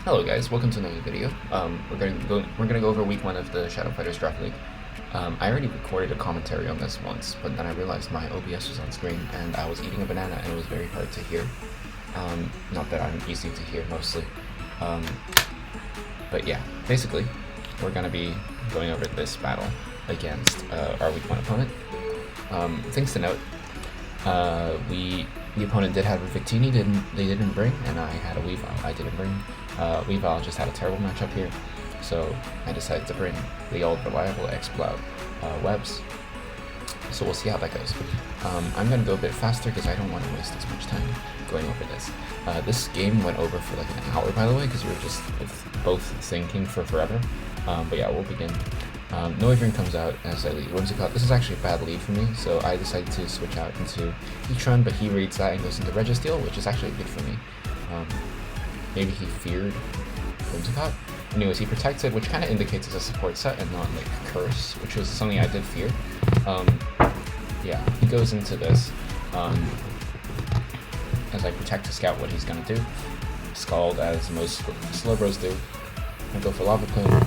Hello guys, welcome to another video. We're gonna go over week 1 of the Shadow Fighters Draft League. I already recorded a commentary on this once, but then I realized my OBS was on screen and I was eating a banana and it was very hard to hear. Not that I'm easy to hear mostly. But yeah, basically, we're gonna be going over this battle against our week 1 opponent. Things to note: the opponent did have a Victini, they didn't bring, and I had a Weavile. I didn't bring. Weavile just had a terrible matchup here, so I decided to bring the old reliable Exploud webs. So we'll see how that goes. I'm gonna go a bit faster because I don't want to waste as much time going over this. This game went over for like an hour, by the way, because we were just both thinking for forever. But yeah, we'll begin. Noivern comes out as I lead Whimsicott. This is actually a bad lead for me, so I decided to switch out into Heatran, but he reads that and goes into Registeel, which is actually good for me. Maybe he feared Whimsicott. Anyways, he protected, which kind of indicates it's a support set and not like Curse, which was something I did fear. Yeah, he goes into this as I protect to scout what he's gonna do. Scald, as most Slowbros do. I go for Lava Plume.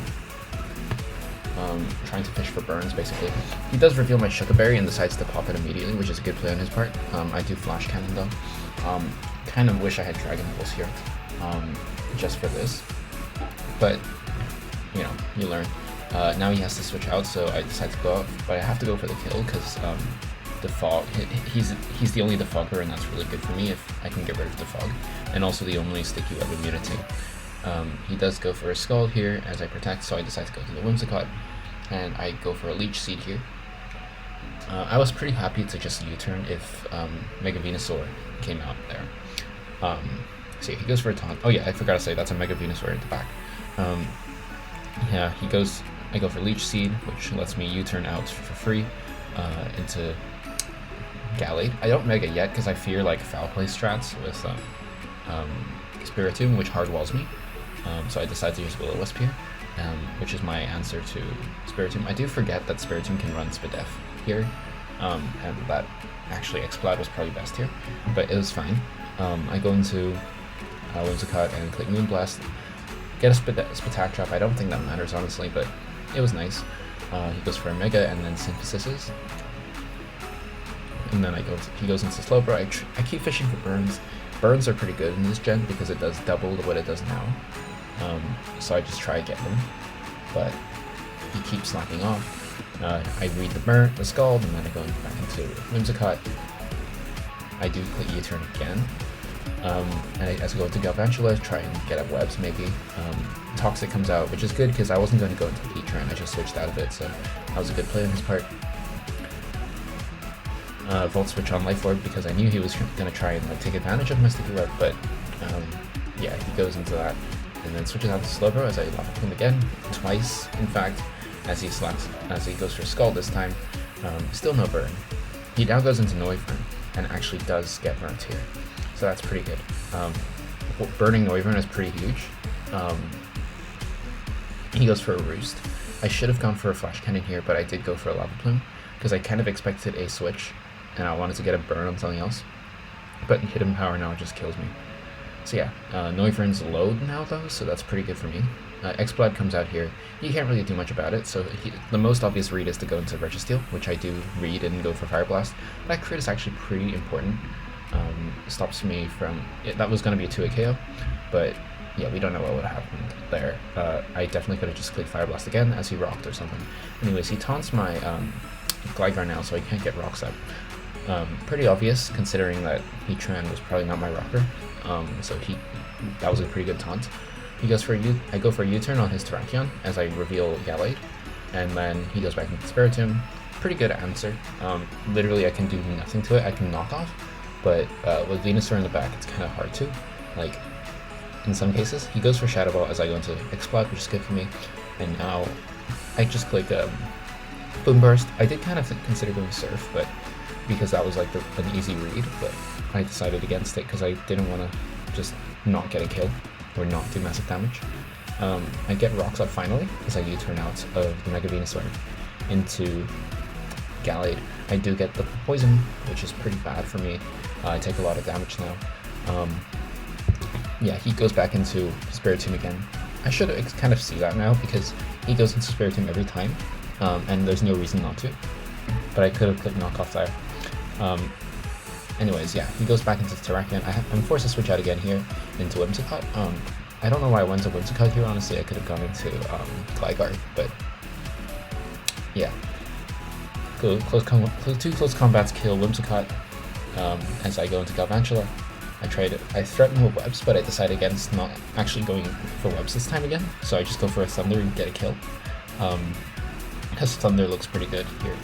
Trying to fish for burns, basically. He does reveal my Sugar Berry and decides to pop it immediately, which is a good play on his part. I do Flash Cannon though. Kind of wish I had Dragon Pulse here, just for this. But, you know, you learn. Now he has to switch out, so I decide to go out, but I have to go for the kill because the fog. He's the only defogger, and that's really good for me if I can get rid of the fog, and also the only sticky web immunity. He does go for a Scald here as I protect, so I decide to go to the Whimsicott, and I go for a Leech Seed here. I was pretty happy to just U-turn if Mega Venusaur came out there. So yeah, he goes for a taunt. Oh yeah, I forgot to say that's a Mega Venusaur at the back. Yeah, I go for Leech Seed, which lets me U-turn out for free into Gallade. I don't Mega yet because I fear like foul play strats with Spiritomb, which hard walls me. So I decided to use Will-O-Wisp here, which is my answer to Spiritomb. I do forget that Spiritomb can run Spadef here, and that actually Exploud was probably best here, but it was fine. I go into Whimsicott and click Moonblast, get a Spatak Trap. I don't think that matters honestly, but it was nice. He goes for a Mega and then Synthesis, and then he goes into Slowbro. I keep fishing for burns. Burns are pretty good in this gen because it does double what it does now. So I just try to get them, but he keeps slacking off. I read the Scald, and then I go back into Whimsicott. I do click U-turn again, and as I go into Galvantula, try and get up webs maybe. Toxic comes out, which is good because I wasn't going to go into Heatran, I just switched out of it, so that was a good play on his part. Volt Switch on Life Orb because I knew he was going to try and like take advantage of my sticky web, but yeah, he goes into that and then switches out to Slowbro as I Lava Plume again, twice in fact, as he goes for Scald this time. Still no burn. He now goes into Noivern and actually does get burnt here, so that's pretty good. Burning Noivern is pretty huge. He goes for a Roost. I should have gone for a Flash Cannon here, but I did go for a Lava Plume because I kind of expected a switch and I wanted to get a burn on something else, but Hidden Power now just kills me. So yeah, Noivern's low now though, so that's pretty good for me. Exploud comes out here. He can't really do much about it, so the most obvious read is to go into Registeel, which I do read and go for Fire Blast. That crit is actually pretty important. Stops me from... that was going to be a 2-hit KO, but yeah, we don't know what would have happened there. I definitely could have just clicked Fire Blast again as he rocked or something. Anyways, he taunts my Gligar now, so I can't get rocks up. Pretty obvious considering that Heatran was probably not my rocker, so that was a pretty good taunt. He goes for I go for a U-turn on his Terrakion as I reveal Gallade, and then he goes back into Spiritomb. Pretty good answer. Literally I can do nothing to it. I can knock off, but with Venusaur in the back it's kind of hard to, like, in some cases. He goes for Shadow Ball as I go into Exploud, which is good for me, and now I just click Boom Burst. I did kind of consider going Surf, but because that was like an easy read, but I decided against it because I didn't want to just not get a kill or not do massive damage. I get Rocks up finally as I U-turn out of the Mega Venusaur into Gallade. I do get the Poison, which is pretty bad for me. I take a lot of damage now. Yeah, he goes back into his Spiritomb again. I should kind of see that now because he goes into Spiritomb every time, and there's no reason not to. But I could have clicked knockoff there. Anyways, yeah, he goes back into Terrakion. I'm forced to switch out again here into Whimsicott. I don't know why I went to Whimsicott here, honestly. I could have gone into Gligar, but yeah. Two close combats kill Whimsicott as I go into Galvantula. I threatened with webs, but I decided against not actually going for webs this time again, so I just go for a Thunder and get a kill. Because Thunder looks pretty good here.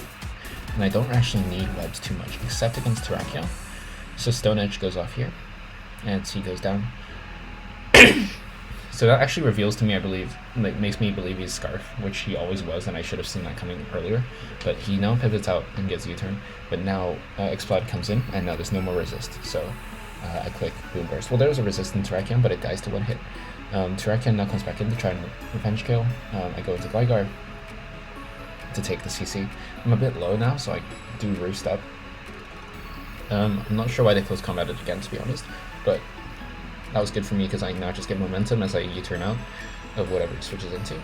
And I don't actually need webs too much, except against Terrakion. So Stone Edge goes off here, and he goes down. So that actually reveals to me, I believe, like, makes me believe he's Scarf, which he always was, and I should have seen that coming earlier. But he now pivots out and gets U-turn, but now Exploud comes in, and now there's no more resist. So I click Boom Burst. Well, there was a resist in Terrakion, but it dies to one hit. Terrakion now comes back in to try and revenge kill. I go into Gligar to take the CC. I'm a bit low now, so I do roost up. I'm not sure why they close combated again, to be honest, but that was good for me because I now just get momentum as I U-turn out of whatever it switches into.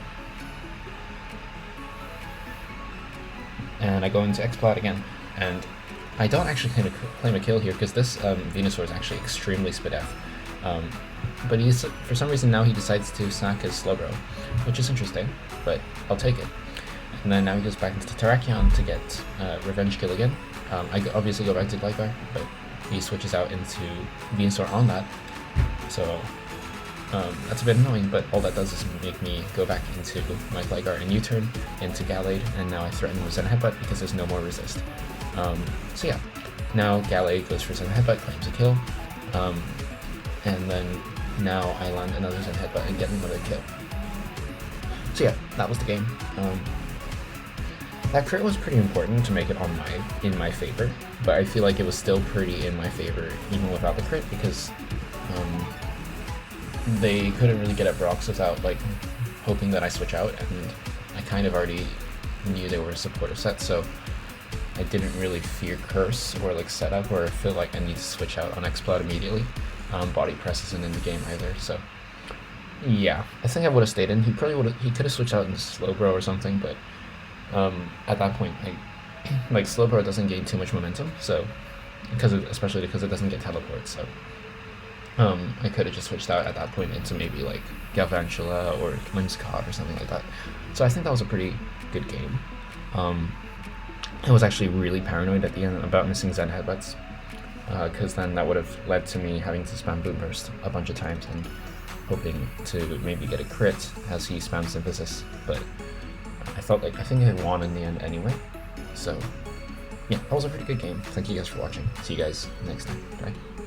And I go into Exploud again, and I don't actually claim a kill here because this Venusaur is actually extremely Spadef. But for some reason now he decides to sack his Slowbro, which is interesting, but I'll take it. And then now he goes back into Terrakion to get revenge kill again. I obviously go back to Gligar, but he switches out into Venusaur on that. So that's a bit annoying, but all that does is make me go back into my Gligar and U-turn into Gallade, and now I threaten with Zen Headbutt because there's no more resist. So yeah, now Gallade goes for Zen Headbutt, claims a kill, and then now I land another Zen Headbutt and get another kill. So yeah, that was the game. That crit was pretty important to make it in my favor, but I feel like it was still pretty in my favor even without the crit because they couldn't really get at Brox without like hoping that I switch out, and I kind of already knew they were a supportive set, so I didn't really fear Curse or like setup or feel like I need to switch out on Exploud immediately. Body Press isn't in the game either, so yeah, I think I would have stayed in. He could have switched out into Slowbro or something, but at that point, like Slowbro doesn't gain too much momentum, so especially because it doesn't get teleport, so I could have just switched out at that point into maybe like Galvantula or Whimsicott or something like that. So I think that was a pretty good game. I was actually really paranoid at the end about missing Zen Headbutts, because then that would have led to me having to spam Boom Burst a bunch of times and hoping to maybe get a crit as he spams Synthesis, but I think I won in the end anyway. So yeah, that was a pretty good game. Thank you guys for watching. See you guys next time. Bye.